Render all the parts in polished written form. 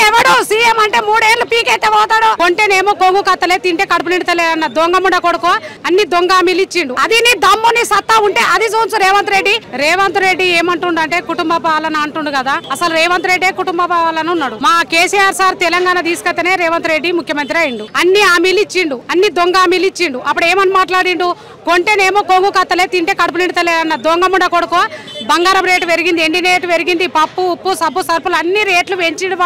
ఈడెవడు CM అంటే 3 ఏళ్ళు పీకైతే పోతాడు. కొంటేనేమో కొంగు కత్తలే, తింటే కడుపు నిండుతలే అన్న దొంగముండ కొడుకో అన్ని దొంగ హామీలు ఇచ్చిండు. అది నీ దమ్ముని సత్తా ఉంటే అది చూసు రేవంత్ రెడ్డి. రేవంత్ రెడ్డి ఏమంటుండ అంటే కుటుంబ పాలన అంటుండు కదా. అసలు రేవంత్ రెడ్డి కుటుంబ పాలన ఉన్నాడు. మా కేసీఆర్ సార్ తెలంగాణ తీసుకొస్తేనే రేవంత్ రెడ్డి ముఖ్యమంత్రి అయిండు. అన్ని హామీలు ఇచ్చిండు, అన్ని దొంగ హామీలు ఇచ్చిండు. అప్పుడు ఏమని మాట్లాడిండు? కొంటేనేమో కొంగు కత్తలే, తింటే కడుపు నిండుతలే అన్న దొంగముండ కొడుకో బంగారం రేటు పెరిగింది, ఎండి రేటు పెరిగింది, పప్పు ఉప్పు సబ్బు సరుపులు అన్ని రేట్లు పెంచిండు.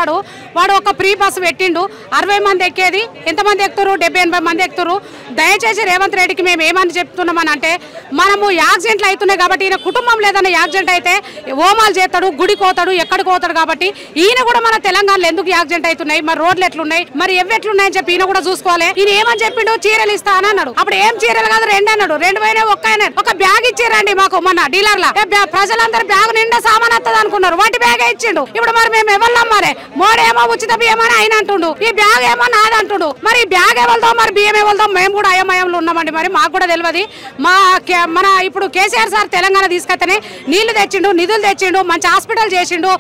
వాడు ఒక ఫ్రీ బస్సు పెట్టిండు. 60 మంది ఎక్కేది ఎంతమంది ఎక్కుతారు? 70-80 మంది ఎక్కుతారు. దయచేసి రేవంత్ రెడ్డికి మేము ఏమని చెప్తున్నామని అంటే, మనము యాక్సిడెంట్లు అవుతున్నాయి కాబట్టి ఈయన కుటుంబం లేదన్న యాక్సిడెంట్ అయితే హోమాలు చేస్తాడు, గుడికి పోతాడు, ఎక్కడికి పోతాడు కాబట్టి ఈయన కూడా మన తెలంగాణలో ఎందుకు యాక్సిడెంట్ అవుతున్నాయి, మరి రోడ్లు ఎట్లున్నాయి, మరి ఎట్లున్నాయని చెప్పి ఈయన కూడా చూసుకోవాలి. ఈయన ఏమని చెప్పిండు? చీరలు ఇస్తా అని అన్నాడు. అప్పుడు ఏం చీరలు కాదు 2 అన్నాడు. 2 పోయినా ఒక్క అన్నాడు. ఒక బ్యాగ్ ఇచ్చారండి మాకు మొన్న డీలర్ల. ప్రజలందరూ బ్యాగ్ నిండా సామాన్ వస్తుంది అనుకున్నారు, వాటి బ్యాగే ఇచ్చిండు. ఇప్పుడు మరి మేము ఎవరు మరి మోడేమో ఉచిత బియ్యం అని ఆయన అంటుండు, ఈ బ్యాగ్ ఏమో నాది అంటుండు. మరి ఈ బ్యాగ్ ఎవరిదో మరి బియ్యం ఎవరిదో మేము కూడా అయోమయంలో ఉన్నామండి. మరి మాకు కూడా తెలియదు. మన ఇప్పుడు కేసీఆర్ సార్ తెలంగాణ తీసుకొస్తేనే నీళ్లు తెచ్చిండు, నిధులు తెచ్చిండు, మంచి హాస్పిటల్ చేసిండు,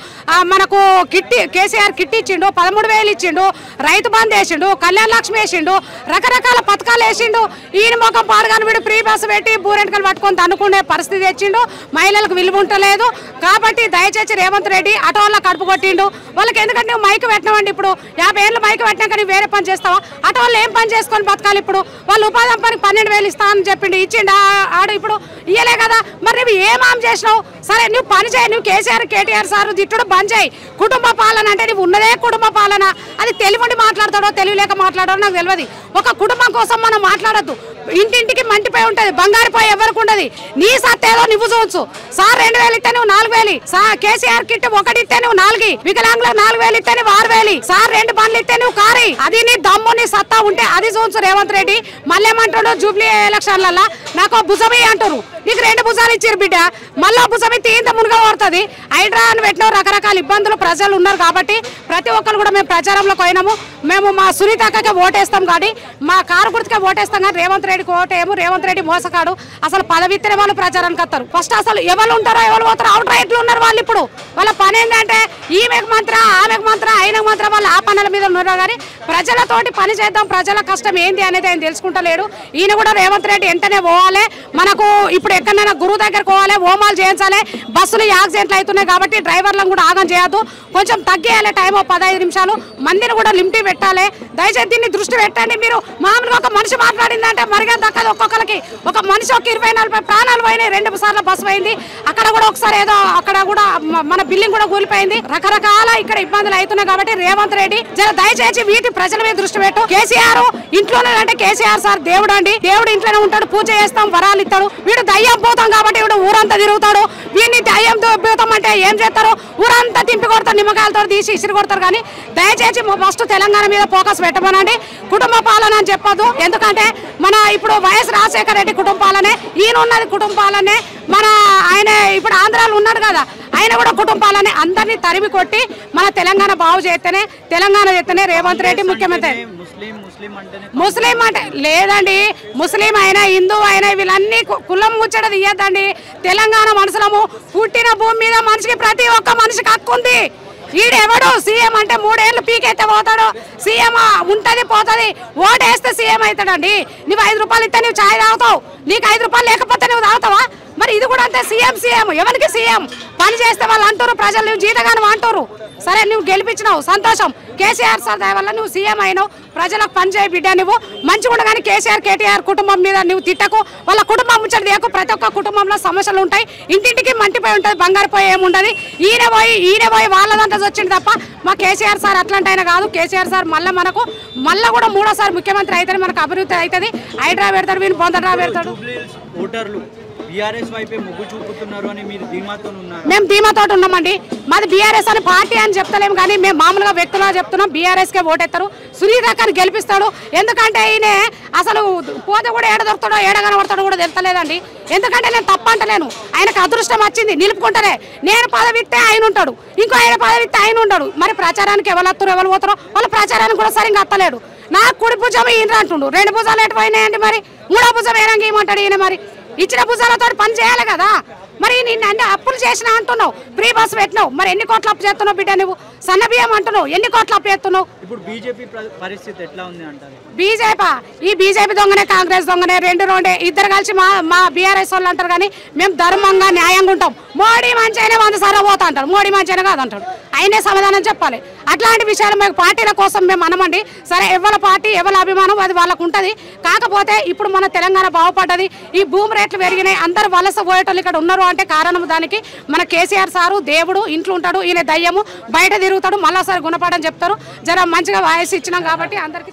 మనకు కిట్టి కేసీఆర్ కిట్టి ఇచ్చిండు, 13,000 ఇచ్చిండు, రైతు బంద్ వేసిండు, కళ్యాణ లక్ష్మి వేసిండు, రకరకాల పథకాలు వేసిండు. ఈయన మొఖం పాడుగాని వీడు ఫ్రీ బస్సు పెట్టి బూరెంటకలు పట్టుకొని తన్నుకునే పరిస్థితి తెచ్చిండు. మహిళలకు విలువ ఉంటలేదు. కాబట్టి దయచేసి రేవంత్ రెడ్డి ఆటో వాళ్ళ కడుపు కొట్టిండు. వాళ్ళకి ఎందుకంటే నువ్వు మైకు పెట్టినావండి. ఇప్పుడు 50 ఏళ్ళు మైకు పెట్టినాక నీ వేరే పని చేస్తావా? ఆటో వాళ్ళు ఏం పని చేసుకొని బతకాలి? ఇప్పుడు వాళ్ళు ఉపాధి పనికి 12,000 ఇస్తా అని చెప్పిండు, ఇచ్చిండు ఆడు. ఇప్పుడు ఇయ్యలే కదా. మరి నువ్వు ఏమాం చేసినావు? సరే నువ్వు పని చేయి, నువ్వు కేసీఆర్ కేటీఆర్ సార్ తిట్టుడు బంద్ చేయి. కుటుంబ పాలన అంటే నువ్వు ఉన్నదే కుటుంబ పాలన. అది తెలివిండి మాట్లాడతాడో తెలివిలేక మాట్లాడాడో నాకు తెలియదు. ఒక కుటుంబం కోసం మనం మాట్లాడద్దు. ఇంటింటికి మంటిపోయి ఉంటది, బంగారుపోయి ఎవరికి ఉండదు. నీ సత్తేదో నువ్వు చూడొచ్చు. సార్ 2,000 ఇస్తే నువ్వు 4,000, కేసీఆర్ కిట్ 1 ఇస్తే నువ్వు 4, వికలాంగులకు 4,000 ఇస్తే నువ్వు 6,000, సార్ 2 బండ్లు ఇస్తే నువ్వు కారి. అది నీ దమ్ము నీ సత్తా ఉంటే అది చూడొచ్చు రేవంత్ రెడ్డి. మళ్ళీ ఏమంటాడు? జూబ్లీ ఎలక్షన్లలో నాకు భుజమి అంటారు. నీకు 2 భుజాలు ఇచ్చారు బిడ్డ, మళ్ళీ భుజమి తీంత మునుగా పడుతుంది. హైడ్రా అని పెట్టిన రకరకాల ఇబ్బందులు ప్రజలు ఉన్నారు కాబట్టి ప్రతి ఒక్కరు కూడా మేము ప్రచారంలో పోయినాము. మేము మా సునీతకే ఓటేస్తాం కానీ, మా కారు గుర్తుకే ఓటేస్తాం కానీ రేవంత్ రెడ్డికి ఓటేమో. రేవంత్ రెడ్డి మోసకాడు. అసలు పదవిత్తనే వాళ్ళు ప్రచారానికి వస్తారు. ఫస్ట్ అసలు ఎవరు ఉంటారో ఎవరు పోతారో అవుట్ రైట్లు ఉన్నారు వాళ్ళు. ఇప్పుడు వాళ్ళ పని ఏంటంటే ఈమెకు మంత్ర ఆమెకు మంత్ర ఆయనకు మంత్ర వాళ్ళు ఆ పనుల మీద ఉన్నారు కానీ ప్రజలతోటి పని చేద్దాం, ప్రజల కష్టం ఏంటి అనేది ఆయన తెలుసుకుంటలేడు. ఈయన కూడా రేవంత్ రెడ్డి వెంటనే పోవాలి. మనకు ఇప్పుడు ఎక్కడైనా గురువు దగ్గరకు పోవాలి, హోమాలు చేయించాలి. బస్సులు యాక్సిడెంట్లు అవుతున్నాయి కాబట్టి డ్రైవర్లను కూడా ఆగం చేయొద్దు. కొంచెం తగ్గేయాలి టైం 15 నిమిషాలు. మందిని కూడా లిమిట్ పెట్టాలి. దయచేసి దీన్ని దృష్టి పెట్టండి. మీరు మామూలుగా ఒక మనిషి మాట్లాడిందంటే మరిగా దక్కదు. ఒక్కొక్కరికి ఒక మనిషి ఒక 20-40 ప్రాణాలు పోయినాయి. 2 సార్లు బస్సు పోయింది. అక్కడ కూడా ఒకసారి ఏదో అక్కడ కూడా మన బిల్డింగ్ కూడా కూలిపోయింది. రకరకాల ఇక్కడ ఇబ్బందులు అవుతున్నాయి కాబట్టి రేవంత్ రెడ్డి దయచేసి వీటి ప్రజల మీద దృష్టి పెట్టు. కేసీఆర్ ఇంట్లోనే అంటే కేసీఆర్ సార్ దేవుడు అండి. దేవుడు ఇంట్లోనే ఉంటాడు, పూజ చేస్తాం, వరాలు ఇస్తాడు. వీడు దయ్యం పోతాం కాబట్టి వీడు ఊరంతా తిరుగుతాడు. వీడిని దయ్యం పోతాం అంటే ఏం చేస్తారు? ఊరంతా తింపి కొడతారు, నిమ్మకాయలతో తీసి ఇసిరి కొడతారు. కానీ దయచేసి ఫస్ట్ తెలంగాణ మీద ఫోకస్ పెట్టమనండి. కుటుంబ పాలన అని చెప్పదు. ఎందుకంటే మన ఇప్పుడు వైఎస్ రాజశేఖర రెడ్డి కుటుంబ పాలనే, ఈయన ఉన్నది కుటుంబ పాలనే. మన ఆయన ఇప్పుడు ఆంధ్రాలో ఉన్నాడు కదా, ఆయన కూడా కుటుంబ పాలనే. అందరినీ తరిమి కొట్టి మన తెలంగాణ బాగు చేస్తేనే, తెలంగాణ చేస్తేనే రేవంత్ రెడ్డి ముఖ్యమంత్రి. ముస్లిం అంటే లేదండి, ముస్లిం అయినా హిందూ అయినా వీళ్ళన్నీ కులం ముచ్చట తీయద్దండి. తెలంగాణ మనుషులము, పుట్టిన భూమి మీద మనిషికి ప్రతి ఒక్క మనిషికి హక్కు ఉంది. ఈడెవడు సీఎం అంటే 3 ఏళ్ళు పీకైతే పోతాడు. సీఎం ఉంటది పోతుంది. ఓటేస్తే సీఎం అవుతాడండి. నువ్వు 5 రూపాయలు ఇస్తే నువ్వు ఛాయ్ తాగుతావు. నీకు 5 రూపాయలు లేకపోతే నువ్వు తాగుతావా? మరి ఇది కూడా అంతే. సీఎం ఎవరికి సీఎం? పని చేస్తే వాళ్ళు అంటారు, ప్రజలు నువ్వు జీతగాను అంటారు. సరే నువ్వు గెలిపించినావు, సంతోషం. కేసీఆర్ సార్ దయ వల్ల నువ్వు సీఎం అయినావు. ప్రజలకు పని చేయ బిడ్డ. నువ్వు మంచిగా ఉండగానే కేసీఆర్ కేటీఆర్ కుటుంబం మీద నువ్వు తిట్టకు. వాళ్ళ కుటుంబం ముచ్చట దేకు. ప్రతి ఒక్క కుటుంబంలో సమస్యలు ఉంటాయి. ఇంటింటికి మంటిపోయి ఉంటుంది, బంగారుపోయి ఏముండదు. ఈయన పోయి వాళ్ళదంతా వచ్చింది తప్ప మా కేసీఆర్ సార్ అట్లాంటి అయినా కాదు. కేసీఆర్ సార్ మళ్ళీ కూడా 3వ ముఖ్యమంత్రి అయితే మనకు అభివృద్ధి అవుతుంది. హైడ్రా పెడతాడు, వీళ్ళు బొందడ్రా పెడతాడు. మేము ధీమాతో ఉన్నామండి. మాది బీఆర్ఎస్ అని పార్టీ అని చెప్తలేము కానీ మేము మామూలుగా వ్యక్తులుగా చెప్తున్నాం. బీఆర్ఎస్కే ఓటేస్తారు. సునీతక్కని గెలిపిస్తాడు. ఎందుకంటే ఈయన అసలు పోతే కూడా ఏడ దొరుకుతాడో ఏడ కనబడతాడో కూడా తెలుస్తలేదండి. ఎందుకంటే నేను తప్పంటలేను. ఆయనకు అదృష్టం వచ్చింది, నిలుపుకుంటారే. నేను పదవి ఇస్తే ఆయన ఉంటాడు, ఇంకో ఆయన పదవి ఇస్తే ఆయన ఉంటాడు. మరి ప్రచారానికి ఎవరు వస్తారు ఎవరు పోతారో వాళ్ళ ప్రచారానికి కూడా సరిగ్గా అత్తలేడు. నాకు కుడి భుజం ఈయన అంటుండు, 2 భుజాలు ఎటు పోయినాయండి. మరి 3వ భుజం ఏనంగా ఏమంటాడు ఈయన? మరి ఇచ్చిన భుజాలతో పని చేయాలి కదా. మరి నిన్న అన్ని అప్పులు చేసినా అంటున్నావు, ఫ్రీ బస్ పెట్టినావు, మరి ఎన్ని కోట్ల అప్పు చేస్తున్నావు బిడ్డ? నువ్వు సన్న బియ్యం అంటున్నావు, ఎన్ని కోట్ల అప్పు చేస్తున్నావు? ఇప్పుడు బీజేపీ పరిస్థితి ఎట్లా ఉంది అంటారు? ఈ బీజేపీ దొంగనే, కాంగ్రెస్ దొంగనే, రెండే ఇద్దరు కలిసి మా బీఆర్ఎస్ వాళ్ళు అంటారు. కానీ మేము ధర్మంగా న్యాయంగా ఉంటాం. మోడీ మంచి అయినా 100 సార్లు పోతా అంటారు, మోడీ మంచి అయినా కాదంటాడు. ఆయనే సమాధానం చెప్పాలి. అట్లాంటి విషయాలు మేము పార్టీల కోసం మేము అనమండి. సరే, ఎవరి పార్టీ ఎవరి అభిమానం అది వాళ్ళకు ఉంటుంది. కాకపోతే ఇప్పుడు మన తెలంగాణ బాగుపడ్డది, ఈ భూమి రేట్లు పెరిగినాయి, అందరు వలస పోయేటోళ్ళు ఇక్కడ ఉన్నారు అంటే కారణం దానికి మన కేసీఆర్ సారు దేవుడు, ఇంట్లో ఉంటాడు, ఈయన దయ్యము, బయట తిరుగుతాడు, మళ్ళా సార్ గుణపాఠం చెప్తారు. జర మంచిగా వాయిస్ ఇచ్చినాం కాబట్టి అందరికీ